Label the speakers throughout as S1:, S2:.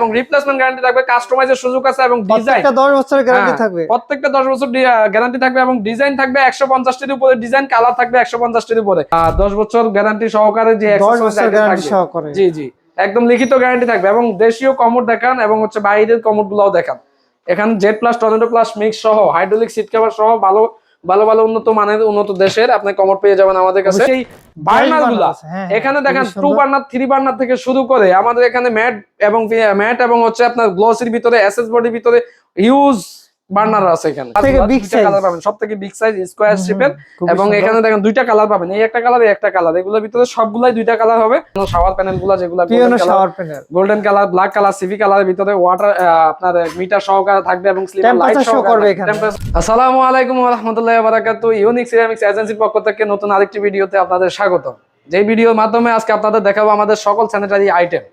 S1: এবং replacement guarantee থাকবে, কাস্টমাইজের সুযোগ আছে এবং ডিজাইন
S2: প্রত্যেকটা 10 বছরের গ্যারান্টি থাকবে।
S1: প্রত্যেকটা 10 বছর গ্যারান্টি থাকবে এবং ডিজাইন থাকবে 150 টির উপরে, ডিজাইন কালার থাকবে 150 টির উপরে। 10 বছর গ্যারান্টি সহকারে যে
S2: 10 বছর গ্যারান্টি সহকারে,
S1: জি জি একদম লিখিত গ্যারান্টি থাকবে। এবং দেশীয় কমোড দেখান এবং বাইরের কমোড গুলাও দেখান। এখানে Z plus, tornado plus mix সহ, হাইড্রোলিক সিট কভার সহ ভালো ভালো ভালো উন্নত মানের, উন্নত দেশের আপনি কমোড পেয়ে যাবেন আমাদের কাছে। এই বার্নার গুলা এখানে দেখেন 2 বার্নার 3 বার্নার থেকে শুরু করে আমাদের এখানে ম্যাট এবং আপনার গ্লসির ভিতরে, এসএস বডির ভিতরে হিউজ বার্নার আছে। এখানে কালার পাবেন, সবথেকে বিগ সাইজ স্কয়ার শেপের। এবং এখানে দেখেন দুইটা কালার পাবেন, এই একটা কালার, এই একটা কালার। এগুলোর ভিতরে সবগুলাই দুইটা কালার হবে। শাওয়ার প্যানেল গুলা যেগুলো golden colour, black colour, CV কালারের ভিতরে ওয়াটার আপনার মিটার সহকারে থাকবে এবং স্লিপার লাইট সহ করবে এখানে। আসসালামু আলাইকুম ওয়া রাহমাতুল্লাহি ওয়া বারাকাতুহু। ইউনিক সিরামিক্স এজেন্সির পক্ষ থেকে নতুন আরেকটি ভিডিওতে আপনাদের স্বাগত। যে ভিডিওর মাধ্যমে আজকে আপনাদের দেখাবো আমাদের সকল স্যানিটারি আইটেম,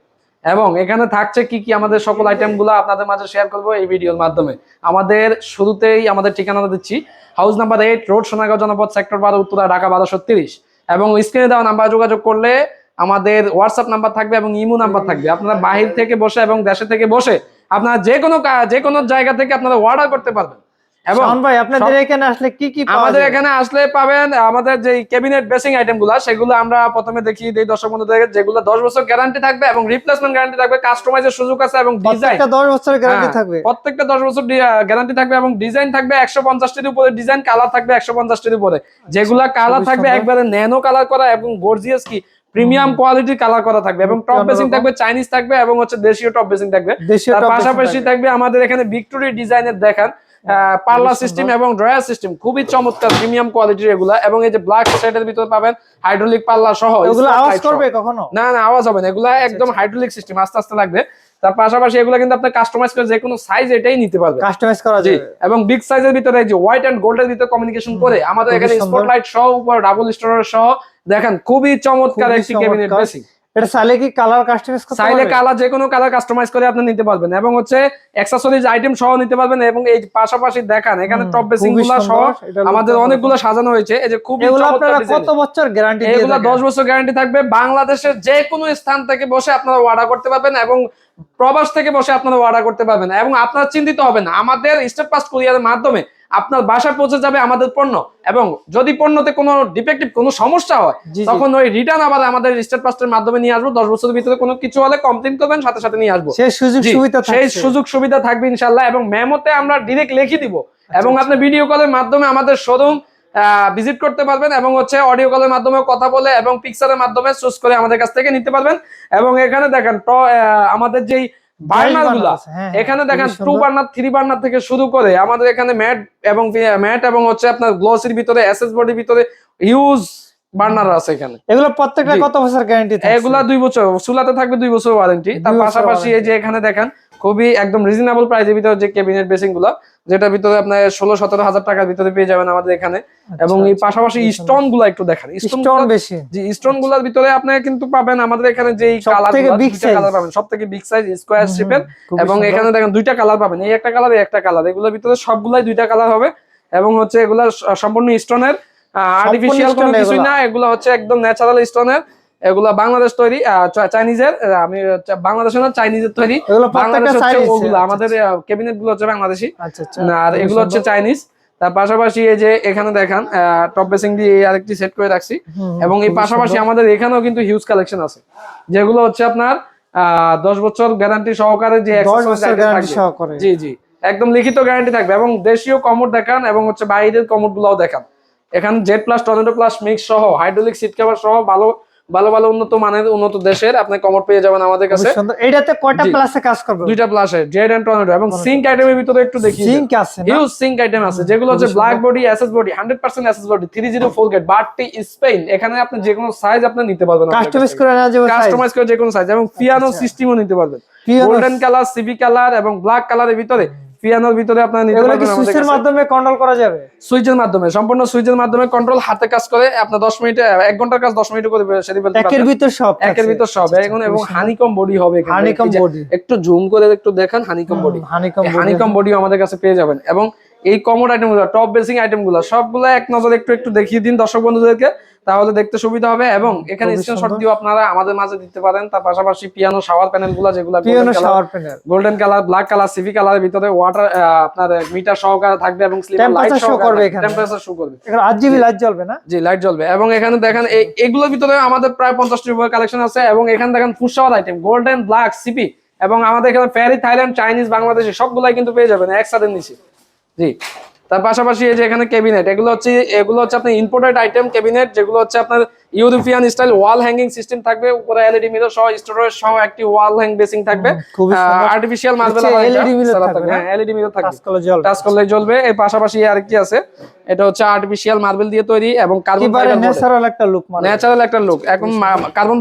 S1: এবং এখানে থাকছে কি কি আমাদের সকল আইটেম গুলো আপনাদের মাঝে শেয়ার করবো এই ভিডিওর মাধ্যমে। আমাদের শুরুতেই আমাদের ঠিকানাটা দিচ্ছি, হাউস নাম্বার 8, রোড সোনাগাঁও, জনপদ, সেক্টর 12, উত্তরা, ঢাকা 1230। এবং স্ক্রিনে দেওয়া নাম্বার যোগাযোগ করলে আমাদের হোয়াটসঅ্যাপ নাম্বার থাকবে এবং ইমো নাম্বার থাকবে। আপনারা বাহির থেকে বসে এবং দেশে থেকে বসে আপনারা যে কোনো জায়গা থেকে আপনারা অর্ডার করতে পারবেন। এবং
S2: ভাই আপনাদের এখানে আসলে কি কি
S1: আমাদের এখানে আসলে পাবেন, আমাদের যে ক্যাবিনেট বেসিং আইটেম গুলা সেগুলো আমরা প্রথমে দেখিয়ে দিই দর্শক বন্ধুদের, যেগুলো 10 বছর গ্যারান্টি থাকবে এবং রিপ্লেসমেন্ট গ্যারান্টি থাকবে, কাস্টমাইজের সুযোগ আছে এবং ডিজাইন
S2: প্রত্যেকটা 10 বছরের গ্যারান্টি থাকবে।
S1: প্রত্যেকটা 10 বছর গ্যারান্টি থাকবে এবং ডিজাইন থাকবে 150 টির উপরে, ডিজাইন কালার থাকবে 150 টির উপরে। যেগুলা কালার থাকবে একবারে ন্যানো কালার করা এবং গর্জিয়াস কি প্রিমিয়াম কোয়ালিটির কালার করা থাকবে। এবং টপ বেসিং থাকবে চাইনিজ থাকবে এবং দেশীয় টপ বেসিং থাকবে। তার পাশাপাশি থাকবে আমাদের এখানে ভিক্টোরি ডিজাইনের দেখান পার্লার সিস্টেম এবং ড্রয়ার সিস্টেম, খুবই চমৎকার প্রিমিয়াম কোয়ালিটির এগুলা। এবং এই যে ব্ল্যাক সেটের ভিতরে পাবেন হাইড্রোলিক পাল্লা সহ।
S2: এগুলো আওয়াজ করবে কখনো?
S1: না না, আওয়াজ হবে না, এগুলা একদম হাইড্রোলিক সিস্টেম, আস্তে আস্তে লাগবে। তার পাশাপাশি এগুলো কিন্তু আপনি কাস্টমাইজ করে যে কোনো সাইজ এটাই নিতে পারবেন,
S2: কাস্টমাইজ করা যাবে।
S1: এবং বিগ সাইজের ভিতরে যে হোয়াইট এন্ড গোল্ডের ভিতরে কমিউনিকেশন করে আমাদের এখানে স্পটলাইট সহ, উপর ডাবল স্টোরেজ সহ দেখেন, খুবই চমৎকার একটি ক্যাবিনেট বেসিং।
S2: এটা চাইলে কি কালার কাস্টমাইজ করতে পারবেন?
S1: চাইলে কালার যে কোনো কালার কাস্টমাইজ করে আপনি নিতে পারবেন, এবং অ্যাকসেসরিজ আইটেম সহ নিতে পারবেন। এবং এই পাশাপাশি দেখেন এখানে টপ বেসিং গুলো সহ আমাদের অনেকগুলো সাজানো হয়েছে। এই যে খুবই চমৎকার ডিজাইন।
S2: কত বছর গ্যারান্টি?
S1: এগুলো 10 বছর গ্যারান্টি থাকবে। বাংলাদেশের যে কোনো স্থান থেকে বসে আপনারা অর্ডার করতে পারবেন, এবং প্রবাস থেকে বসে আপনারা অর্ডার করতে পারবেন। এবং আপনারা চিন্তিত হবেন না, আমাদের স্টেট ফাস্ট কুরিয়ারের মাধ্যমে আপনার বাসায় পৌঁছে যাবে আমাদের পণ্য। এবং যদি পণ্যতে কোনো ডিফেক্টিভ কোনো সমস্যা হয় তখন ওই রিটার্ন আবার আমাদের স্টেট ফাস্টের মাধ্যমে নিয়ে আসবো। 10 বছরের ভিতরে কোনো কিছু হলে কমপ্লেইন করবেন, সাথে সাথে নিয়ে আসবো। সেই সুযোগ সুবিধা থাকবে ইনশাআল্লাহ। এবং মেমোতে আমরা ডিরেক্ট লিখে দিব, এবং আপনি ভিডিও কলের মাধ্যমে আমাদের শোরুম ভিজিট করতে পারবেন, এবং অডিও কলের মাধ্যমে কথা বলে এবং পিকচারের মাধ্যমে চুজ করে আমাদের কাছ থেকে নিতে পারবেন। এবং এখানে দেখেন আমাদের যেই বার্নার গুলা, এখানে দেখেন 2 বার্নার 3 বার্নার থেকে শুরু করে আমাদের এখানে ম্যাট এবং আপনার গ্লসির ভিতরে, এসএস বডির ভিতরে হিউজ বার্নার আছে এখানে।
S2: এগুলো প্রত্যেকটা কত বছর গ্যারান্টি থাকবে?
S1: এগুলা 2 বছর, চুলাতে থাকবে 2 বছর ওয়ারেন্টি। তার পাশাপাশি এই যে এখানে দেখেন খুবই একদম রিজনেবল প্রাইসের ভিতরে যে ক্যাবিনেট বেসিং গুলো, যেটা ভিতরে আপনার 16-17 হাজার টাকার ভিতরে পেয়ে যাবেন আমাদের এখানে। এবং এই পাশাপাশি স্টোন গুলো একটু দেখেন,
S2: স্টোন বেশি,
S1: জি স্টোন গুলোর ভিতরে আপনি কিন্তু পাবেন আমাদের এখানে যেই কালার পাবেন, সবথেকে বিগ সাইজ স্কয়ার শেপের। এবং এখানে দেখেন দুইটা কালার পাবেন, এই একটা কালার, এই একটা কালার। এগুলোর ভিতরে সবগুলাই দুইটা কালার হবে। এবং এগুলা সম্পূর্ণ স্টোনের, আর্টিফিশিয়াল কোনো কিছুই না। এগুলো একদম ন্যাচারাল স্টোনের। এগুলা বাংলাদেশ তৈরি, চাইনিজের, আমি বাংলাদেশের না চাইনিজের তৈরি। আমাদের ক্যাবিনেট গুলো বাংলাদেশি, আর এগুলো চাইনিজ। তার পাশাপাশি এই যে এখানে দেখেন টপ বেসিং দিয়ে আরেকটি সেট করে রাখছি। এবং এই পাশাপাশি আমাদের এখানেও কিন্তু হিউজ কালেকশন আছে, যেগুলো আপনার 10 বছর গ্যারান্টি সহকারে যে জি জি একদম লিখিত গ্যারান্টি থাকবে। এবং দেশীয় কমোড দেখান এবং বাইরের কমোড গুলাও দেখান। এখানে Z plus, tornado plus mix সহ, হাইড্রোলিক সিট কভার সহ ভালো ভালো ভালো উন্নত মানের, উন্নত দেশের আপনি কমোড পেয়ে যাবেন আমাদের কাছে।
S2: এটাতে কয়টা প্লাসে কাজ করবে?
S1: 2টা প্লাসে, জেড এন্ড টর্নেডো। এবং সিঙ্ক আইটেমের ভিতরে একটু দেখি,
S2: সিঙ্ক আছে,
S1: হিউজ সিঙ্ক আইটেম আছে, যেগুলো black body, SS body, 100% SS body, 304 গেট, বারটি স্পেন। এখানে আপনি যে কোনো সাইজ আপনি নিতে পারবেন,
S2: কাস্টমাইজ করে নেওয়া যাবে,
S1: কাস্টমাইজ করে যে কোনো সাইজ। এবং পিয়ানো সিস্টেমও নিতে পারবেন, গোল্ডেন কালার, সিভি কালার এবং ব্ল্যাক কালারের ভিতরে, পিয়ানোর ভিতরে আপনারা নিতে পারবেন।
S2: সুইচের মাধ্যমে কন্ট্রোল করা যাবে,
S1: সুইচের মাধ্যমে, সম্পূর্ণ সুইচের মাধ্যমে কন্ট্রোল, হাতে কাজ করে আপনার 10 মিনিটে, 1 ঘন্টার কাজ 10 মিনিটে করে সেরে ফেলতে পারবেন। একের ভিতর সব। এবং হানিকম বডি হবে,
S2: হানিকম বডি।
S1: একটু জুম করে একটু দেখেন, হানিকম বডি, হানিকম বডি আমাদের কাছে পেয়ে যাবেন। এবং এই কমোড আইটেমগুলো, টপ বেসিং আইটেমগুলো সবগুলো এক নজরে একটু দেখিয়ে দিন দর্শক বন্ধুদেরকে, তাহলে দেখতে সুবিধা হবে। এবং এখানে
S2: খুবই
S1: স্ক্রিনশট
S2: সুন্দর।
S1: দিয়েও আপনারা আমাদের মাঝে দিতে পারেন। তার পাশাপাশি পিয়ানো শাওয়ার প্যানেলগুলো, যেগুলো
S2: piano shower panel,
S1: golden colour, black colour, CV কালারের ভিতরে ওয়াটার আপনার মিটার সহকারে থাকবে এবং স্লিপার লাইট
S2: টেম্পারেচার শো করবে, এখানে
S1: টেম্পারেচার শো করবে।
S2: এখানে আরজিবি লাইট জ্বলবে না?
S1: জি, লাইট জ্বলবে। এবং এখানে দেখেন এগুলোর ভিতরে আমাদের প্রায় 50টির উপরে কালেকশন আছে। এবং এখানে দেখেন food shower item, golden, black, CP এবং আমাদের এখানে ফেয়ারি, থাইল্যান্ড, চাইনিজ, বাংলাদেশি সবগুলাই কিন্তু পেয়ে যাবেন একসাথে নিচে। জি, তার পাশাপাশি এই যে এখানে ক্যাবিনেট, এগুলো হচ্ছে আপনার ইম্পোর্টেড আইটেম ক্যাবিনেট, যেগুলো হচ্ছে আপনার European style wall hanging system থাকবে, উপরে এলইডি মিরর সহ, স্টোরেজ সহ একটি ওয়াল হ্যাং বেসিং থাকবে,
S2: খুবই সুন্দর।
S1: আর্টিফিশিয়াল মার্বেল
S2: LED মিরর থাকবে,
S1: হ্যাঁ এলইডি মিরর থাকবে,
S2: টাচ করলে জ্বলবে।
S1: টাচ করলে জ্বলবে। এর পাশাপাশি আরেকটি আছে, এটা হচ্ছে আর্টিফিশিয়াল মার্বেল দিয়ে তৈরি এবং কার্বন
S2: একেবারে
S1: ফাইবার,
S2: ন্যাচারাল একটা লুক, মানে
S1: ন্যাচারাল একটা লুক। এখন কার্বন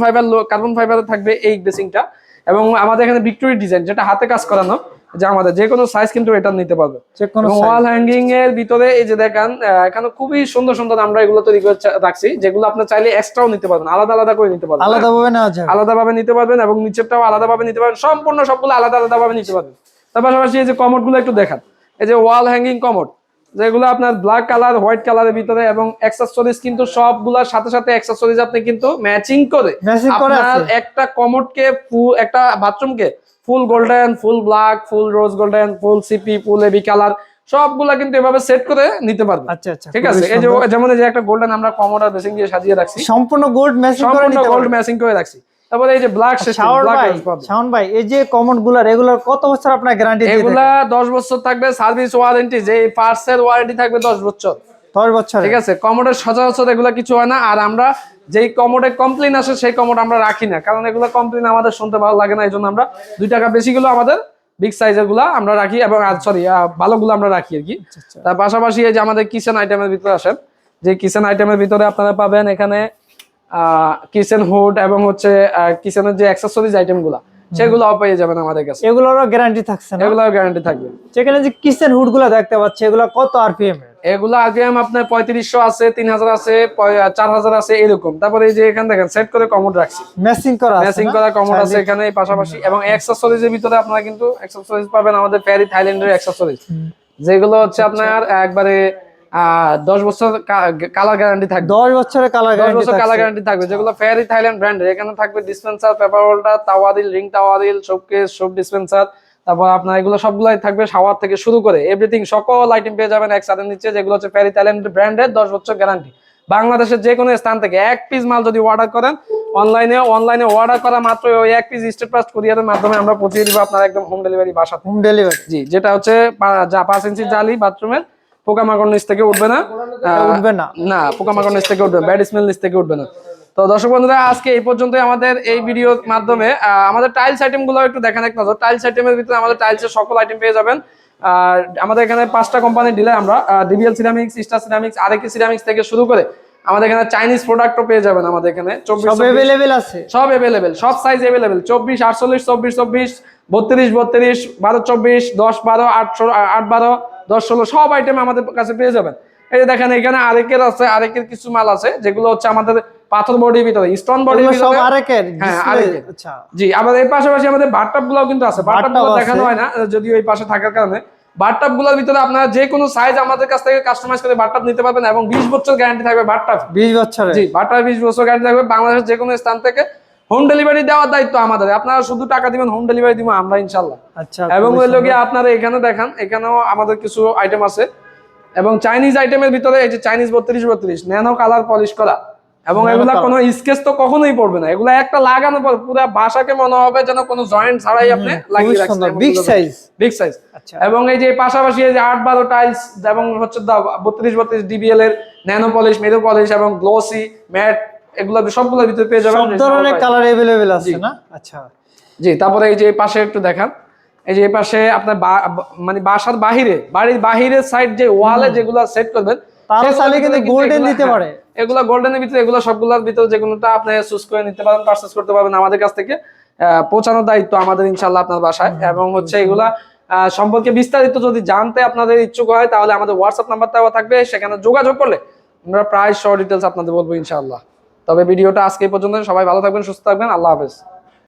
S1: ফাইবার থাকবে এই বেসিংটা। এবং আমাদের এখানে ভিক্টোরি ডিজাইন, যেটা হাতে কাজ করানো, যে আমাদের যে কোনো সাইজ কিন্তু এটা নিতে পারবে।
S2: যে কোনো
S1: ওয়াল হ্যাঙ্গিং এর ভিতরে এই যে দেখেন এখানে খুবই সুন্দর সুন্দর আমরা এগুলো তৈরি করে রাখছি, যেগুলো আপনি চাইলে এক্সট্রাও নিতে পারবেন, আলাদা আলাদা করে নিতে পারবেন,
S2: আলাদা ভাবে নেওয়া যাবে,
S1: আলাদা ভাবে নিতে পারবেন এবং নিচেরটাও আলাদা ভাবে নিতে পারবেন, সম্পূর্ণ সবগুলো আলাদা আলাদা ভাবে নিতে পারবেন। তার পাশাপাশি এই যে কমোড গুলো একটু দেখান, এই যে ওয়াল হ্যাঙ্গিং কমোড, যেগুলো আপনার ব্ল্যাক কালার, হোয়াইট কালারের ভিতরে, এবং অ্যাকসেসরিজ কিন্তু সবগুলোর সাথে সাথে অ্যাকসেসরিজ আপনি কিন্তু ম্যাচিং করে আপনার একটা কমোডকে একটা বাথরুমকে ফুল গোল্ডেন, ফুল ব্ল্যাক, ফুল রোজ গোল্ডেন, ফুল সিপি, ফুল এবি কালার সবগুলা কিন্তু এভাবে সেট করে নিতে পারবেন।
S2: আচ্ছা আচ্ছা,
S1: ঠিক আছে। এই যে যেমন এই যে একটা গোল্ডেন আমরা কমোড আর বেসিং দিয়ে সাজিয়ে রাখছি,
S2: সম্পূর্ণ গোল্ড ম্যাচিং করে
S1: সম্পূর্ণ
S2: নিতে
S1: গোল্ড
S2: পারবেন।
S1: ম্যাচিং করে রাখছি। তারপরে এই যে ব্ল্যাক
S2: শাওন ভাই, এই যে কমোড গুলা রেগুলার কত বছর আপনার গ্যারান্টি দিয়ে থাকেন?
S1: এগুলা 10 বছর থাকবে সার্ভিস ওয়ারেন্টি, যে পার্টসের ওয়ারেন্টি থাকবে 10 বছর।
S2: 10 বছর,
S1: ঠিক আছে। কমোডের সচরাচর এগুলা কিছু হয় না। আর আমরা যেই কমোডে কমপ্লেইন আসে সেই কমোড আমরা রাখি না, কারণ এগুলো কমপ্লেইন আমাদের শুনতে ভালো লাগে না। এই জন্য আমরা 2 টাকা বেশি গুলো আমাদের বিগ সাইজের গুলা আমরা রাখি, এবং সরি ভালোগুলো আমরা রাখি আর কি। তার পাশাপাশি এই যে আমাদের কিচেন আইটেমের ভিতরে আসেন, যে কিচেন আইটেমের ভিতরে আপনারা পাবেন এখানে কিচেন হুড এবং হচ্ছে কিচেনের যে অ্যাকসেসরিজ আইটেম গুলা, সেগুলো পেয়ে যাবেন আমাদের কাছে।
S2: এগুলোরও গ্যারান্টি থাকছে না?
S1: এগুলোর গ্যারান্টি থাকবে।
S2: যেখানে যে কিচেন হুড গুলা দেখতে পাচ্ছি, এগুলো কত আরপিএম এর?
S1: এগুলো আরপিএম আপনার 3500 আছে, 3000 আছে, 4000 আছে, এরকম। তারপরে এই যে এখানে দেখেন সেট করে কমোড রাখছি,
S2: ম্যাচিং করা আছে,
S1: ম্যাচিং করা কমোড আছে এখানে পাশাপাশি। এবং অ্যাকসেসরিজের ভিতরে আপনারা কিন্তু অ্যাকসেসরিজ পাবেন আমাদের ফেয়ারি থাইল্যান্ডের অ্যাকসেসরিজ, যেগুলো হচ্ছে আপনার একবারে 10 বছর কালার গ্যারান্টি থাকবে।
S2: 10 বছরের কালার
S1: 10 বছর কালার গ্যারান্টি থাকবে, যেগুলো ফেয়ারি থাইল্যান্ড ব্র্যান্ডের। এখানে থাকবে dispenser, paper holder, towel rail, ring towel rail, showcase, soap dispenser, তারপর আপনার এগুলো সবগুলাই থাকবে, শাওয়ার থেকে শুরু করে এভরিথিং সকল আইটেম পেয়ে যাবেন একসাথে নিচে, যেগুলো হচ্ছে ফেয়ারি থাইল্যান্ড ব্র্যান্ডের 10 বছর গ্যারান্টি। বাংলাদেশের যে কোনো স্থান থেকে এক পিস মাল যদি অর্ডার করেন অনলাইনে অর্ডার করা মাত্র ওই এক পিস স্টেট ফাস্ট কুরিয়ারের মাধ্যমে আমরা পৌঁছে দিব আপনার একদম হোম ডেলিভারি বাসা।
S2: হোম ডেলিভারি,
S1: জি, যেটা হচ্ছে 5 ইঞ্চি জালি বাথরুমের, পোকামাকড় নিচ থেকে উঠবে না, না পোকামাকড় নিচ থেকে উঠবে, ব্যাড স্মেল নিচ থেকে উঠবে না। তো দর্শক বন্ধুরা, আজকে এই পর্যন্তই আমাদের এই ভিডিওর মাধ্যমে। আমাদের টাইলস আইটেম গুলো একটু দেখেন এক নজর। টাইলস আইটেমের ভিতরে আমাদের টাইলসের সকল আইটেম পেয়ে যাবেন। আর আমাদের এখানে 5টা কোম্পানির ডিলার আমরা, DBL ceramics, star ceramics, RAK ceramics থেকে শুরু করে আমাদের এখানে চাইনিজ প্রোডাক্টও পেয়ে যাবেন। আমাদের এখানে
S2: সব अवेलेबल আছে,
S1: সব अवेलेबल, সব সাইজ अवेलेबल, 24, 48, 24, 24, 32, 32, 12, 24, 10, 12, 8, 12, 10, 16 সব আইটেম আমাদের কাছে পেয়ে যাবেন। এই যে দেখেন এখানে আরেকের আছে, আরেকের কিছু মাল আছে যেগুলো হচ্ছে আমাদের পাথর বডির ভিতরে, স্টোন বডির ভিতরে,
S2: সব আরেকের।
S1: হ্যাঁ আরেকের।
S2: আচ্ছা
S1: জি, আমাদের এই পাশাপাশি আমাদের বাথটাব গুলো কিন্তু আছে। বাথটাব গুলো দেখানো হয় না যদিও এই পাশে থাকার কারণে। বাথটাব গুলোর ভিতরে আপনারা যে কোনো সাইজ আমাদের কাছ থেকে কাস্টমাইজ করে বাথটাব নিতে পারবেন এবং 20 বছর গ্যারান্টি থাকবে বাথটাব।
S2: 20 বছরের?
S1: জি, বাথটাব 20 বছর গ্যারান্টি থাকবে। বাংলাদেশের যে কোনো স্থান থেকে হোম ডেলিভারি দেওয়ার দায়িত্ব আমাদের। আপনারা শুধু টাকা দিবেন, হোম ডেলিভারি দিব আমরা ইনশাআল্লাহ।
S2: আচ্ছা,
S1: এবং ওই লোকে আপনারা এখানে দেখেন, এখানেও আমাদের কিছু আইটেম আছে। এবং চাইনিজ আইটেমের ভিতরে এই যে চাইনিজ 32, 32 ন্যানো কালার পলিশ করা, এবং এগুলা কোনো স্কেচ তো কখনোই পড়বে না। এগুলা একটা লাগানোর পর পুরো বাসাকে মনে হবে যেন কোনো জয়েন্ট ছাড়াই আপনি লাগিয়ে রাখছেন।
S2: Big size,
S1: big size.
S2: আচ্ছা।
S1: এবং এই যে পাশাপাশি এই যে 8-12 টাইলস এবং হচ্ছে 32, 32 ডিবিএল এর ন্যানো পলিশ, মেরু পলিশ এবং গ্লসি ম্যাট, এগুলো সবগুলোর ভিতরে পেয়ে যাবেন।
S2: সব ধরনের কালার अवेलेबल আছে না? আচ্ছা
S1: জি। তারপরে এই যে পাশে একটু দেখান, এই যে পাশে আপনার মানে বাসার বাহিরে, বাড়ির বাহিরের সাইড যে ওয়ালে যেগুলো সেট করবেন,
S2: তারা চাইলে কিন্তু গোল্ডেন দিতে পারে।
S1: এগুলা গোল্ডেনের ভিতরে, এগুলো সবগুলোর ভিতরে যে কোনোটা আপনি চুজ করে নিতে পারেন, পারচেজ করতে পারবেন আমাদের কাছ থেকে। পৌঁছানোর দায়িত্ব আমাদের ইনশাআল্লাহ আপনার বাসায়। এবং হচ্ছে এগুলা সম্পর্কে বিস্তারিত যদি জানতে আপনাদের ইচ্ছুক হয় তাহলে আমাদের হোয়াটসঅ্যাপ নাম্বারটাও থাকবে, সেখানে যোগাযোগ করলে আমরা প্রাইস সহ ডিটেলস আপনাদের বলবো ইনশাআল্লাহ। তবে ভিডিওটা আজকে এই পর্যন্ত। সবাই ভালো থাকবেন, সুস্থ থাকবেন, আল্লাহ হাফেজ।